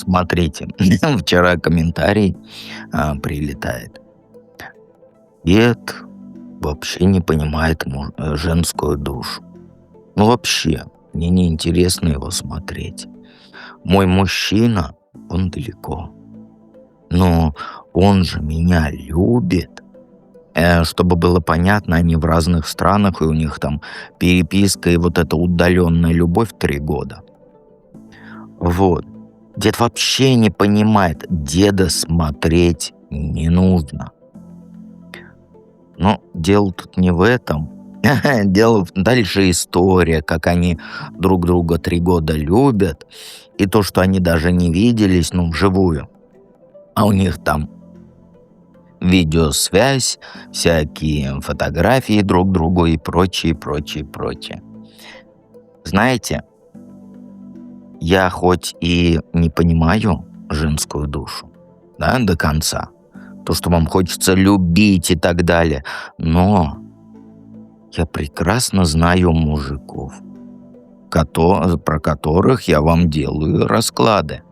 Смотрите, вчера комментарий прилетает. Дед вообще не понимает женскую душу. Ну вообще, мне неинтересно его смотреть. Мой мужчина, он далеко. Но он же меня любит. Чтобы было понятно, они в разных странах, и у них там переписка и вот эта удаленная любовь 3 года. Вот. Дед вообще не понимает, деда смотреть не нужно. Но дело тут не в этом. Дело дальше история, как они друг друга 3 года любят, и то, что они даже не виделись, вживую. А у них там видеосвязь, всякие фотографии друг другу и прочее, прочее, прочее. Знаете, я хоть и не понимаю женскую душу, да, до конца, то, что вам хочется любить и так далее, но я прекрасно знаю мужиков, про которых я вам делаю расклады.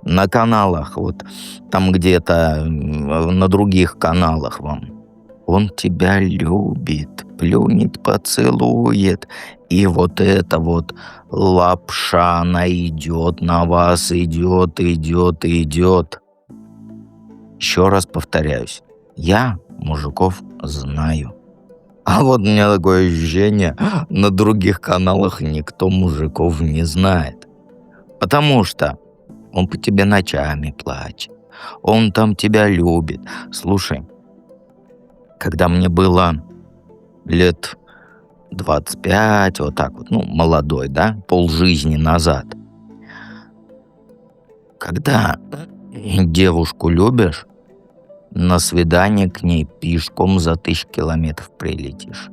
На каналах, вот там где-то на других каналах вам. Он тебя любит, плюнет, поцелует. И вот эта вот лапша, она идет на вас, идет, идет, идет. Еще раз повторяюсь, я мужиков знаю. А вот у меня такое ощущение, на других каналах никто мужиков не знает. Потому что он по тебе ночами плачет. Он там тебя любит. Слушай, когда мне было лет 25, вот так вот, молодой, да, полжизни назад. Когда девушку любишь, на свидание к ней пешком за 1000 километров прилетишь.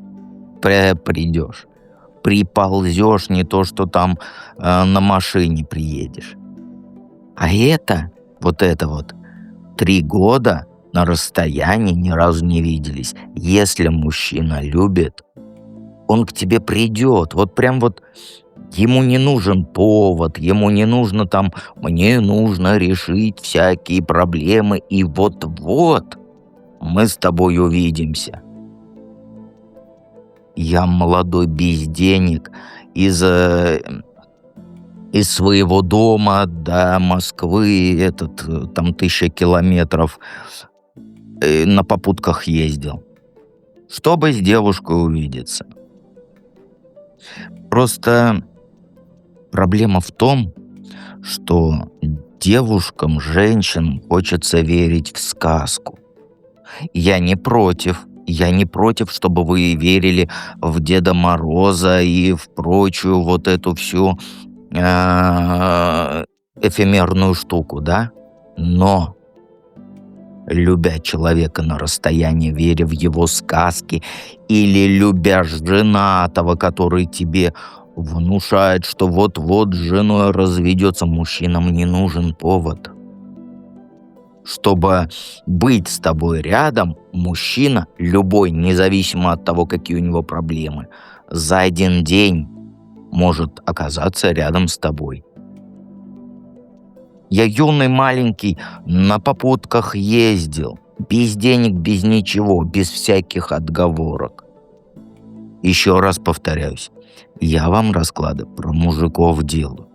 Придешь. Приползешь, не то что там на машине приедешь. А это вот 3 года на расстоянии ни разу не виделись. Если мужчина любит, он к тебе придет. Вот прям вот ему не нужен повод, ему не нужно там, мне нужно решить всякие проблемы, и вот-вот мы с тобой увидимся. Я молодой без денег, из своего дома до Москвы, там 1000 километров, на попутках ездил, чтобы с девушкой увидеться. Просто проблема в том, что девушкам, женщинам хочется верить в сказку. Я не против, чтобы вы верили в Деда Мороза и в прочую вот эту всю эфемерную штуку, да? Но, любя человека на расстоянии, веря в его сказки, или любя женатого, который тебе внушает, что вот-вот с женой разведется, мужчинам не нужен повод. Чтобы быть с тобой рядом, мужчина, любой, независимо от того, какие у него проблемы, за 1 день может оказаться рядом с тобой. Я юный, маленький, на попутках ездил, без денег, без ничего, без всяких отговорок. Еще раз повторяюсь, я вам расклады про мужиков делаю.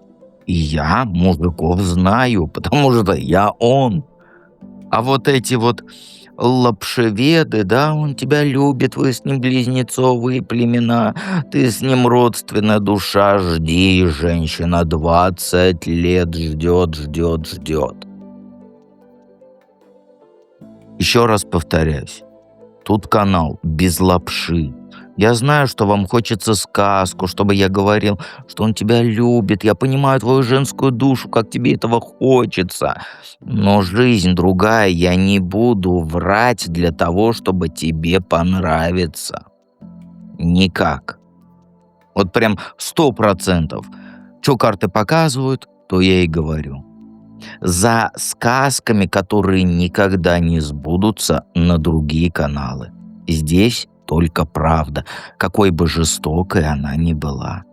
И я мужиков знаю, потому что я он. А вот эти вот лапшеведы, да, он тебя любит, вы с ним близнецовые племена, ты с ним родственная душа, жди, женщина 20 лет ждет. Еще раз повторяюсь, тут канал без лапши. Я знаю, что вам хочется сказку, чтобы я говорил, что он тебя любит. Я понимаю твою женскую душу, как тебе этого хочется. Но жизнь другая, я не буду врать для того, чтобы тебе понравиться. Никак. Вот прям 100%. Что карты показывают, то я и говорю. За сказками, которые никогда не сбудутся, на другие каналы. Здесь только правда, какой бы жестокой она ни была.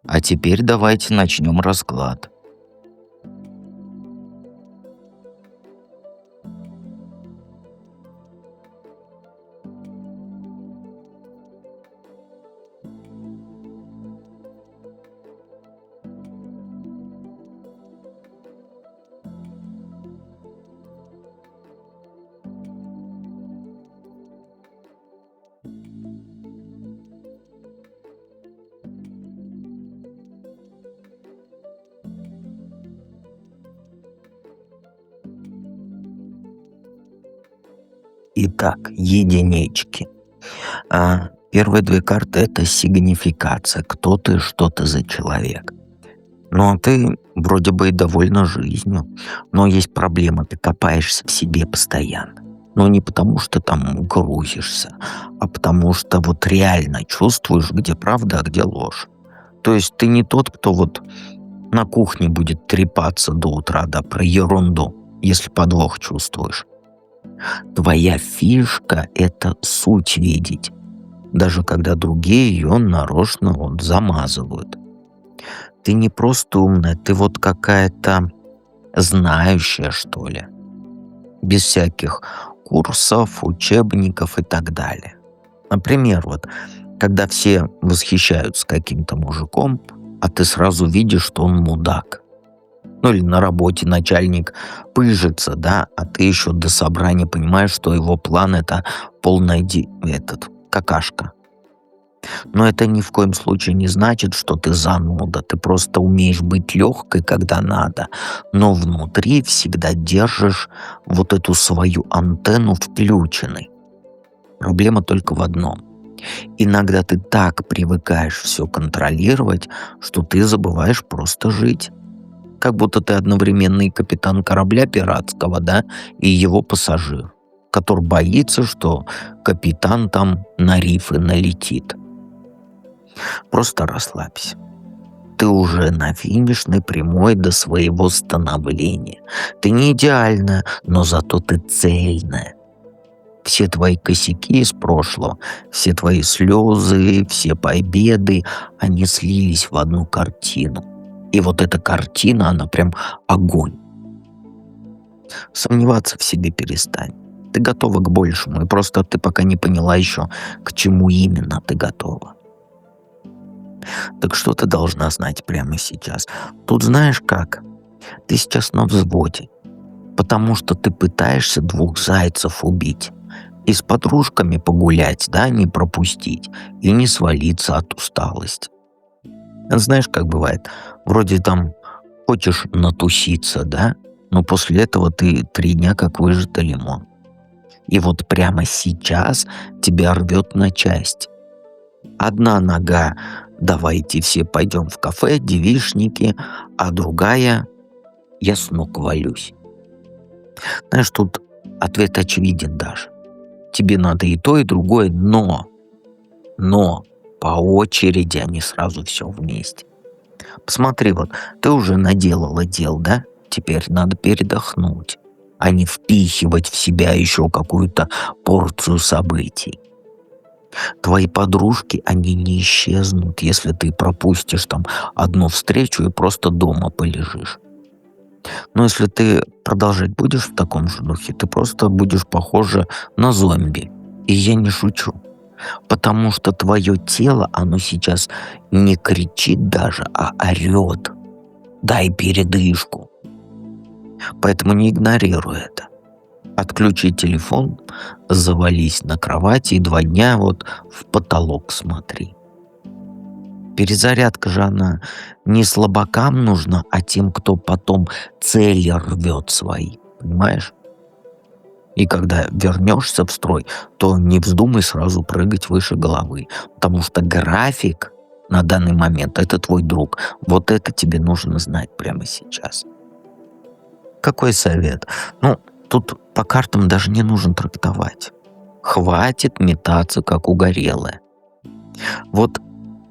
А теперь давайте начнем расклад. Итак, единички. Первые две карты — это сигнификация, кто ты, что ты за человек. Ну, а ты вроде бы и довольна жизнью, но есть проблема, ты копаешься в себе постоянно. Но не потому, что там грузишься, а потому что вот реально чувствуешь, где правда, а где ложь. То есть ты не тот, кто вот на кухне будет трепаться до утра, да, про ерунду, если подвох чувствуешь. Твоя фишка — это суть видеть, даже когда другие ее нарочно вот замазывают. Ты не просто умная, ты вот какая-то знающая, что ли, без всяких курсов, учебников и так далее. Например, вот, когда все восхищаются каким-то мужиком, а ты сразу видишь, что он мудак. Ну или на работе начальник пыжится, да, а ты еще до собрания понимаешь, что его план — это полная какашка. Но это ни в коем случае не значит, что ты зануда. Ты просто умеешь быть легкой, когда надо, но внутри всегда держишь вот эту свою антенну включенной. Проблема только в одном. Иногда ты так привыкаешь все контролировать, что ты забываешь просто жить. Как будто ты одновременно и капитан корабля пиратского, да, и его пассажир, который боится, что капитан там на рифы налетит. Просто расслабься. Ты уже на финишной прямой до своего становления. Ты не идеальная, но зато ты цельная. Все твои косяки из прошлого, все твои слезы, все победы, они слились в одну картину. И вот эта картина, она прям огонь. Сомневаться в себе перестань. Ты готова к большему, и просто ты пока не поняла еще, к чему именно ты готова. Так что ты должна знать прямо сейчас? Тут знаешь как? Ты сейчас на взводе, потому что ты пытаешься двух зайцев убить. И с подружками погулять, да, не пропустить, и не свалиться от усталости. Знаешь, как бывает? Вроде там хочешь натуситься, да, но после этого ты 3 дня как выжатый лимон. И вот прямо сейчас тебя рвет на части. Одна нога — давайте все пойдем в кафе, девичники, а другая — я с ног валюсь. Знаешь, тут ответ очевиден даже. Тебе надо и то, и другое, но по очереди, а не сразу все вместе. Посмотри, вот ты уже наделала дел, да? Теперь надо передохнуть, а не впихивать в себя еще какую-то порцию событий. Твои подружки, они не исчезнут, если ты пропустишь там одну встречу и просто дома полежишь. Но если ты продолжать будешь в таком же духе, ты просто будешь похожа на зомби. И я не шучу. Потому что твое тело, оно сейчас не кричит даже, а орет. Дай передышку. Поэтому не игнорируй это. Отключи телефон, завались на кровати и 2 дня вот в потолок смотри. Перезарядка же она не слабакам нужна, а тем, кто потом цели рвет свои. Понимаешь? И когда вернешься в строй, то не вздумай сразу прыгать выше головы. Потому что график на данный момент — это твой друг. Вот это тебе нужно знать прямо сейчас. Какой совет? Ну, тут по картам даже не нужно трактовать. Хватит метаться, как угорелая. Вот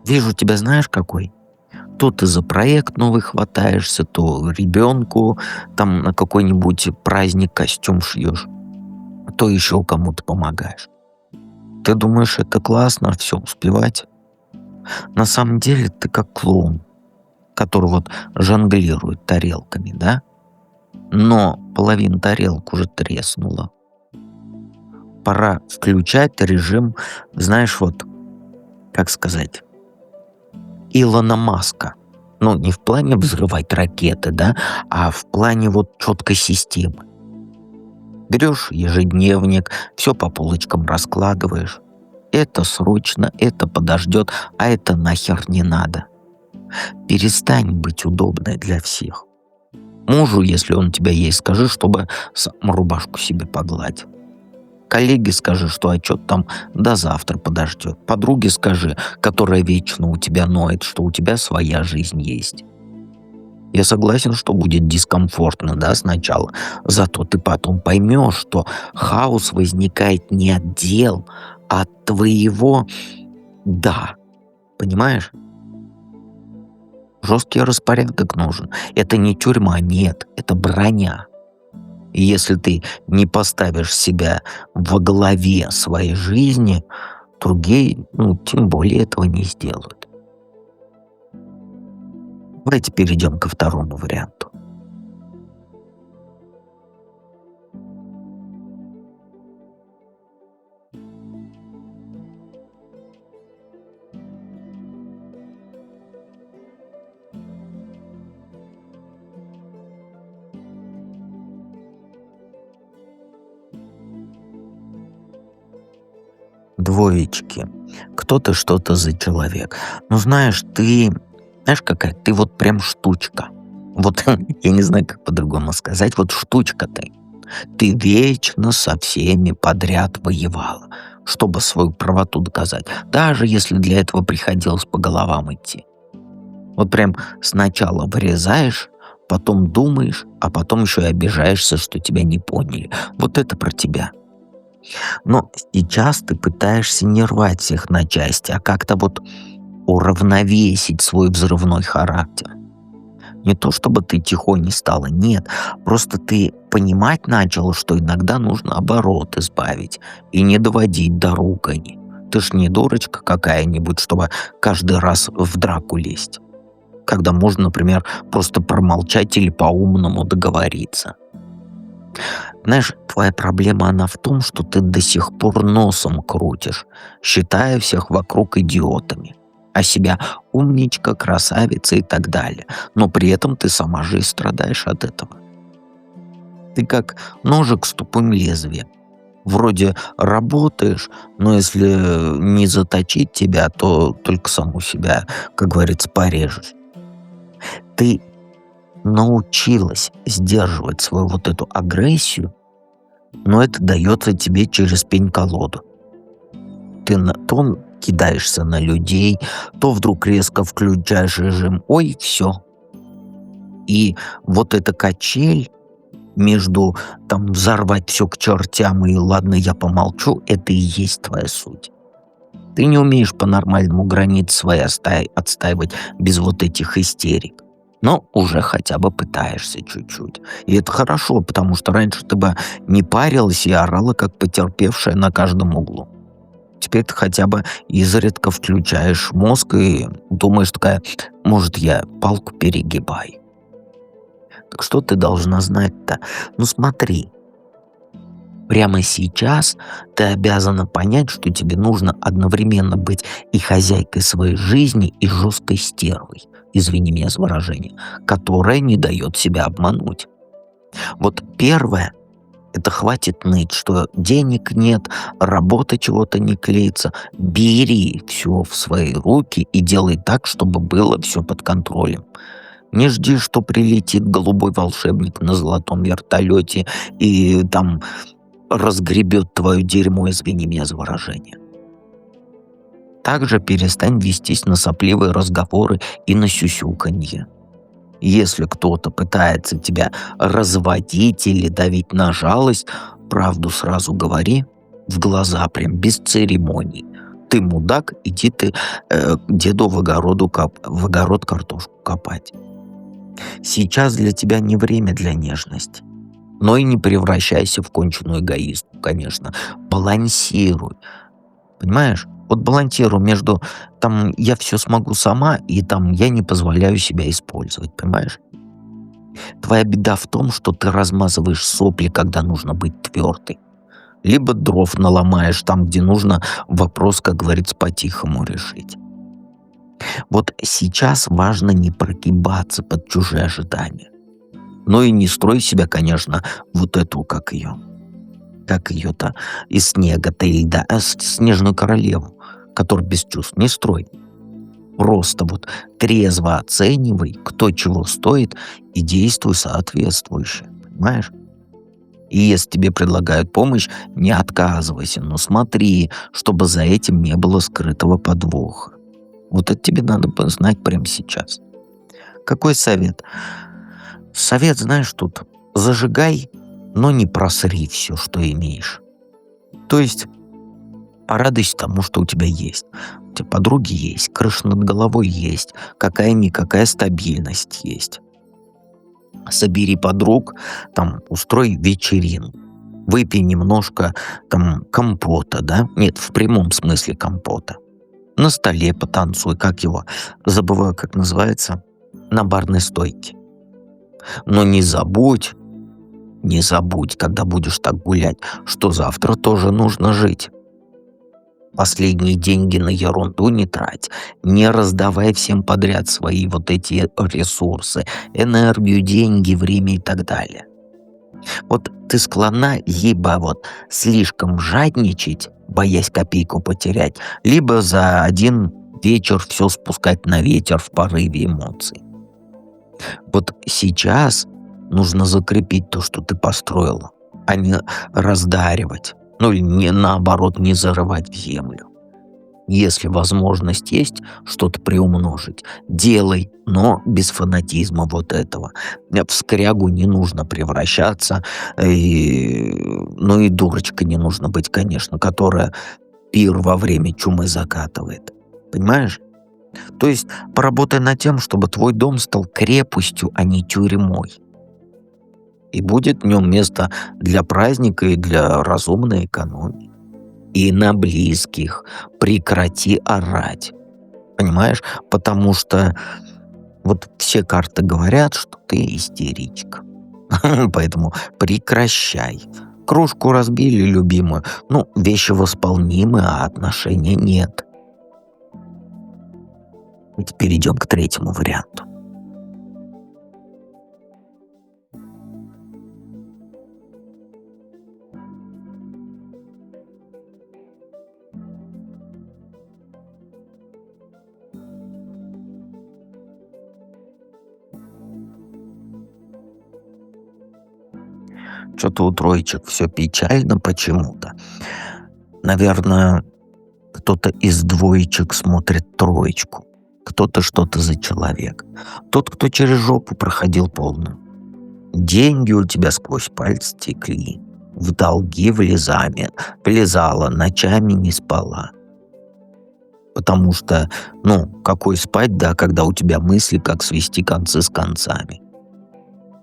вижу тебя, знаешь, какой? То ты за проект новый хватаешься, то ребенку там на какой-нибудь праздник костюм шьешь, то еще кому-то помогаешь. Ты думаешь, это классно, все успевать? На самом деле ты как клоун, который вот жонглирует тарелками, да? Но половина тарелок уже треснула. Пора включать режим, знаешь, вот, как сказать, Илона Маска. Ну, не в плане взрывать ракеты, да, а в плане вот четкой системы. Берешь ежедневник, все по полочкам раскладываешь. Это срочно, это подождет, а это нахер не надо. Перестань быть удобной для всех. Мужу, если он у тебя есть, скажи, чтобы сам рубашку себе погладил. Коллеге скажи, что отчет там до завтра подождет. Подруге скажи, которая вечно у тебя ноет, что у тебя своя жизнь есть. Я согласен, что будет дискомфортно, да, сначала. Зато ты потом поймешь, что хаос возникает не от дел, а от твоего «да». Понимаешь? Жесткий распорядок нужен. Это не тюрьма, нет, это броня. И если ты не поставишь себя во главе своей жизни, другие, тем более этого не сделают. Давайте перейдем ко второму варианту. Двоечки. Кто ты, что ты за человек? Знаешь, знаешь какая? Ты вот прям штучка. Вот я не знаю, как по-другому сказать. Вот штучка ты. Ты вечно со всеми подряд воевала, чтобы свою правоту доказать. Даже если для этого приходилось по головам идти. Вот прям сначала вырезаешь, потом думаешь, а потом еще и обижаешься, что тебя не поняли. Вот это про тебя. Но сейчас ты пытаешься не рвать всех на части, а как-то вот уравновесить свой взрывной характер. Не то чтобы ты тихоней стала, нет, просто ты понимать начала, что иногда нужно оборот избавить и не доводить до ругани. Ты ж не дурочка какая-нибудь, чтобы каждый раз в драку лезть. Когда можно, например, просто промолчать или по-умному договориться. Знаешь, твоя проблема, она в том, что ты до сих пор носом крутишь, считая всех вокруг идиотами, а себя умничка, красавица и так далее. Но при этом ты сама же и страдаешь от этого. Ты как ножик с тупым лезвием. Вроде работаешь, но если не заточить тебя, то только саму себя, как говорится, порежешь. Ты научилась сдерживать свою вот эту агрессию, но это дается тебе через пень-колоду. Ты то кидаешься на людей, то вдруг резко включаешь режим «Ой, все». И вот эта качель между там взорвать все к чертям и «ладно, я помолчу», это и есть твоя суть. Ты не умеешь по-нормальному границы свои отстаивать без вот этих истерик. Но уже хотя бы пытаешься чуть-чуть. И это хорошо, потому что раньше ты бы не парилась и орала, как потерпевшая на каждом углу. Теперь ты хотя бы изредка включаешь мозг и думаешь такая, может, я палку перегибаю. Так что ты должна знать-то? Смотри, прямо сейчас ты обязана понять, что тебе нужно одновременно быть и хозяйкой своей жизни, и жесткой стервой, извини меня за выражение, которая не дает себя обмануть. Вот первое, это хватит ныть, что денег нет, работа чего-то не клеится. Бери все в свои руки и делай так, чтобы было все под контролем. Не жди, что прилетит голубой волшебник на золотом вертолете и там разгребет твое дерьмо, извини меня за выражение. Также перестань вестись на сопливые разговоры и на сюсюканье. Если кто-то пытается тебя разводить или давить на жалость, правду сразу говори, в глаза прям, без церемоний. Ты мудак, иди ты деду в огород картошку копать. Сейчас для тебя не время для нежности. Но и не превращайся в конченую эгоистку, конечно. Балансируй. Понимаешь? Вот балансируй между там я все смогу сама и там я не позволяю себя использовать, понимаешь? Твоя беда в том, что ты размазываешь сопли, когда нужно быть твердой. Либо дров наломаешь там, где нужно вопрос, как говорится, по-тихому решить. Вот сейчас важно не прогибаться под чужие ожидания. Но и не строй себя, конечно, вот эту, как ее-то, из снега-то и льда, снежную королеву, которая без чувств, не строй. Просто вот трезво оценивай, кто чего стоит, и действуй соответствующе, понимаешь? И если тебе предлагают помощь, не отказывайся, но смотри, чтобы за этим не было скрытого подвоха. Вот это тебе надо знать прямо сейчас. Какой совет? Совет, знаешь, тут зажигай, но не просри все, что имеешь. То есть порадуйся тому, что у тебя есть. У тебя подруги есть, крыша над головой есть, какая-никакая стабильность есть. Собери подруг, там, устрой вечеринку. Выпей немножко там компота, да? Нет, в прямом смысле компота. На столе потанцуй, как его, забываю, как называется, на барной стойке. Но не забудь, когда будешь так гулять, что завтра тоже нужно жить. Последние деньги на ерунду не трать, не раздавай всем подряд свои вот эти ресурсы, энергию, деньги, время и так далее. Вот ты склонна либо вот слишком жадничать, боясь копейку потерять, либо за один вечер все спускать на ветер в порыве эмоций. Вот сейчас нужно закрепить то, что ты построила, а не раздаривать. Ну или не наоборот, не зарывать в землю. Если возможность есть что-то приумножить, делай, но без фанатизма вот этого. В скрягу не нужно превращаться, ну и дурочка не нужно быть, конечно, которая пир во время чумы закатывает. Понимаешь? То есть поработай над тем, чтобы твой дом стал крепостью, а не тюрьмой. И будет в нем место для праздника и для разумной экономии. И на близких прекрати орать. Понимаешь? Потому что вот все карты говорят, что ты истеричка. Поэтому прекращай. Кружку разбили, любимую. Ну, вещи восполнимы, а отношения нет. И теперь идем к третьему варианту. Что-то у троечек все печально почему-то. Наверное, кто-то из двоечек смотрит троечку. Кто-то что-то за человек. Тот, кто через жопу проходил полную. Деньги у тебя сквозь пальцы текли. В долги влезала, ночами не спала. Потому что, ну, какой спать, да, когда у тебя мысли, как свести концы с концами.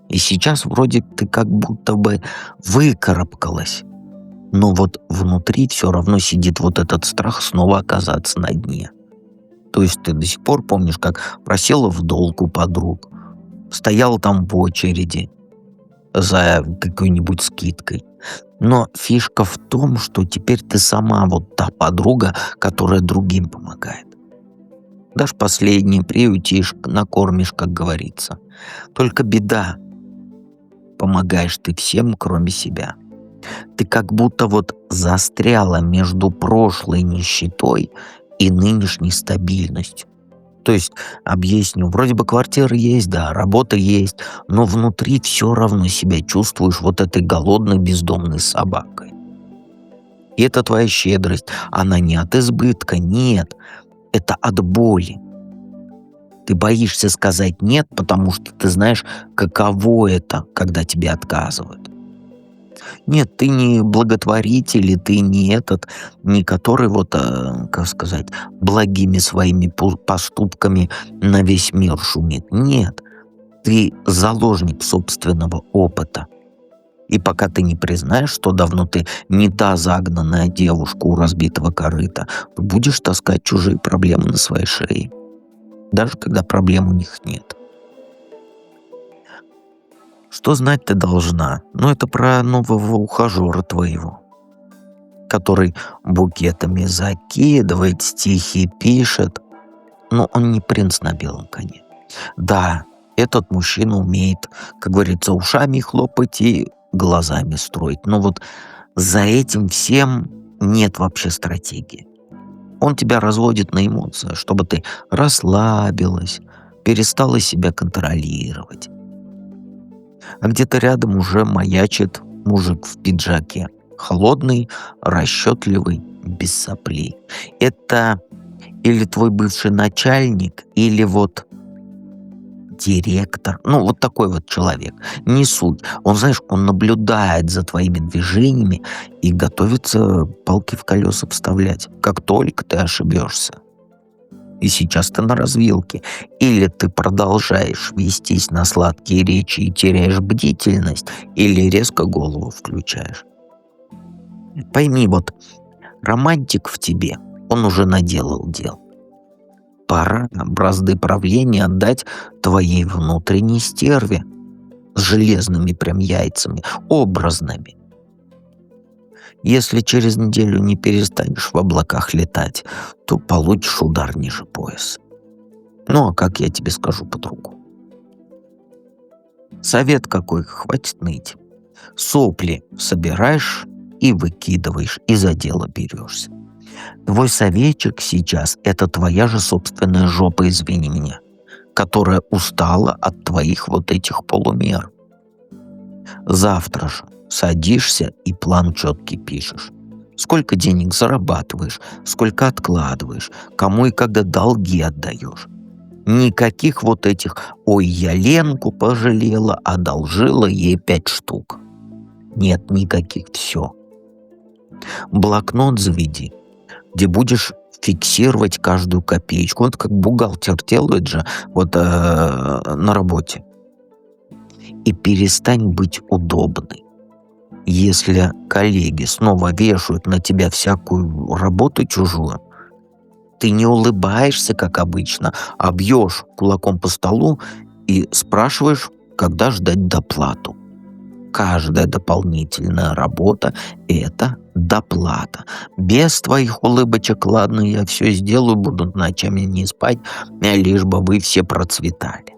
И сейчас вроде ты как будто бы выкарабкалась. Но вот внутри все равно сидит вот этот страх снова оказаться на дне. То есть ты до сих пор помнишь, как просила в долг у подруг, стояла там в очереди за какой-нибудь скидкой. Но фишка в том, что теперь ты сама вот та подруга, которая другим помогает. Дашь последнее, приютишь, накормишь, как говорится. Только беда. Помогаешь ты всем, кроме себя. Ты как будто вот застряла между прошлой нищетой и нынешней стабильностью. То есть, объясню, вроде бы квартира есть, да, работа есть, но внутри все равно себя чувствуешь вот этой голодной бездомной собакой. И это твоя щедрость, она не от избытка, нет, это от боли. Ты боишься сказать «нет», потому что ты знаешь, каково это, когда тебе отказывают. Нет, ты не благотворитель, и ты не который вот, как сказать, благими своими поступками на весь мир шумит. Нет, ты заложник собственного опыта. И пока ты не признаешь, что давно ты не та загнанная девушка у разбитого корыта, ты будешь таскать чужие проблемы на своей шее. Даже когда проблем у них нет. Что знать ты должна? Ну, это про нового ухажера твоего, который букетами закидывает, стихи пишет. Но он не принц на белом коне. Да, этот мужчина умеет, как говорится, ушами хлопать и глазами строить. Но вот за этим всем нет вообще стратегии. Он тебя разводит на эмоциях, чтобы ты расслабилась, перестала себя контролировать. А где-то рядом уже маячит Мужик в пиджаке. Холодный, расчетливый, без соплей. Это или твой бывший начальник, или вот директор. Ну, вот такой вот человек. Не суть. Он, знаешь, он наблюдает за твоими движениями и готовится палки в колеса вставлять, как только ты ошибешься. И сейчас ты на развилке. Или ты продолжаешь вестись на сладкие речи и теряешь бдительность, или резко голову включаешь. Пойми, вот романтик в тебе, он уже наделал дел. Пора бразды правления отдать твоей внутренней стерве с железными прям яйцами, образными. Если через неделю не перестанешь в облаках летать, то получишь удар ниже пояса. Ну, а как я тебе скажу по-другому? Совет какой, хватит ныть. Сопли собираешь и выкидываешь, и за дело берешься. Твой советчик сейчас — это твоя же собственная жопа, извини меня, которая устала от твоих вот этих полумер. Завтра же садишься и план четкий пишешь. Сколько денег зарабатываешь, сколько откладываешь, кому и когда долги отдаешь. Никаких вот этих «ой, я Ленку пожалела, одолжила ей 5 штук». Нет никаких, все. Блокнот заведи, где будешь фиксировать каждую копеечку. Вот как бухгалтер делает же вот на работе. И перестань быть удобной. Если коллеги снова вешают на тебя всякую работу чужую, ты не улыбаешься, как обычно, а бьешь кулаком по столу и спрашиваешь, когда ждать доплату. Каждая дополнительная работа — это доплата. Без твоих улыбочек, ладно, я все сделаю, буду ночами не спать, лишь бы вы все процветали.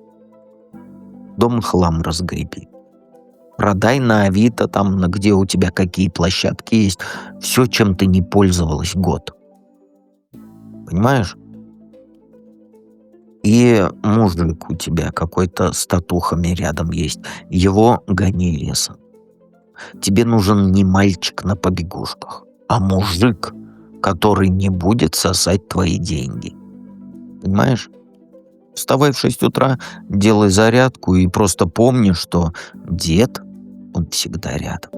Дом хлам разгреби. Продай на Авито, там, где у тебя какие площадки есть, все, чем ты не пользовалась год. Понимаешь? И мужик у тебя какой-то с татухами рядом есть. Его гони лесом. Тебе нужен не мальчик на побегушках, а мужик, который не будет сосать твои деньги. Понимаешь? Вставай в 6 утра, делай зарядку и просто помни, что дед, он всегда рядом.